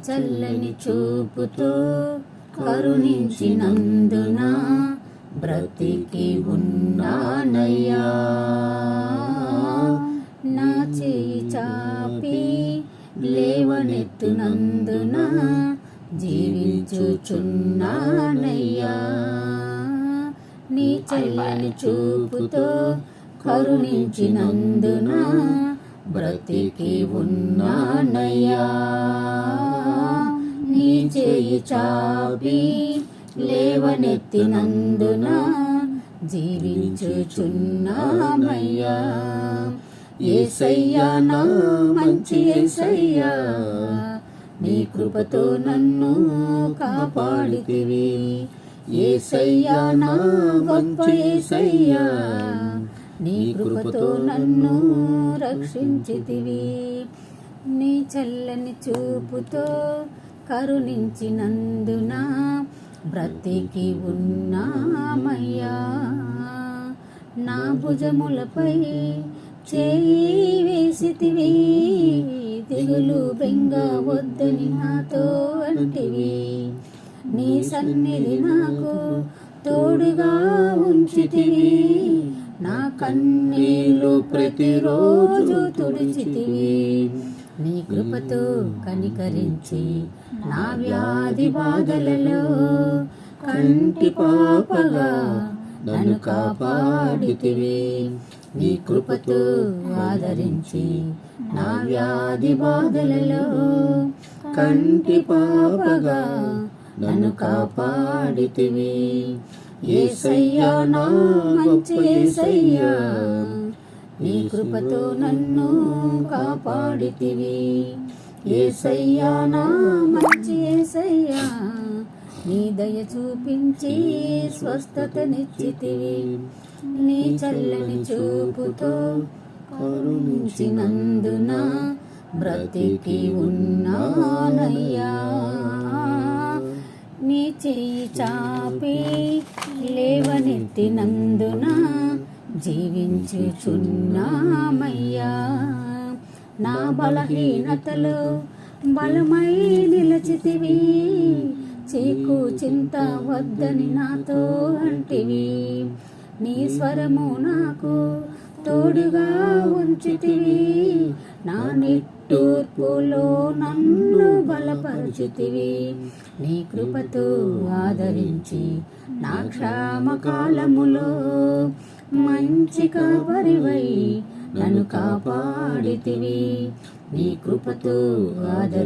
చల్లని చూపుతో కరుణించినందున బ్రతికి ఉన్నానయ్యా. నా చేయి చాపి లేవనెత్తునందున జీవించుచున్నానయ్యా. నీ చల్లని చూపుతో కరుణించినందున బ్రతికి ఉన్నానయ్యా. నీ చేయి చాపి లేవనెత్తినందున జీవించుచున్నామయ్యా. యేసయ్యా నా మంచి యేసయ్యా, నీ కృపతో నన్ను కాపాడితివి. యేసయ్యా నా గొప్ప యేసయ్యా, నీ కృపతో నన్ను రక్షించితివి. నీ చల్లని చూపుతో కరుణించినందున బ్రతికి ఉన్నామయ్యా. నా భుజములపై చేయి వేసితివి, దిగులు బెంగ వద్దని నాతో అంటివి. నీ సన్నిధి నాకు తోడుగా ఉంచితివి. నా కన్నీళ్ళు ప్రతిరోజు తుడిచితివి. నీ కృపతో కనికరించి నా వ్యాధి బాధలలో కంటి పాపగా నన్ను కాపాడితివి. నీ కృపతో ఆదరించి నా వ్యాధి బాధలలో కంటి పాపగా నన్ను కాపాడితివి. యేసయ్యా నా మంచి యేసయ్యా, నీ కృపతో నన్ను కాపాడితివి. యేసయ్యా నా మంచి యేసయ్యా, నీ దయ చూపించి స్వస్థతనిచ్చితివి. నీ చల్లని చూపుతో కరుణించినందున బ్రతికి ఉన్నానయ్యా. నీ చెయ్యి చాపి లేవనెత్తినందున జీవించుచున్నామయ్యా. నా బలహీనతలో బలమై నిలచితివి. చీకు చింత వద్దని నాతో అంటివి. నీ స్వరము నాకు తోడుగా ఉంచితివి. నా నిట్టూర్పులో నన్ను బలపరచితివి. నీ కృపతో ఆదరించి నా క్షామకాలములో మంచి కాపరివై నన్ను కాపాడితివి. నీ కృపతో ఆదరించి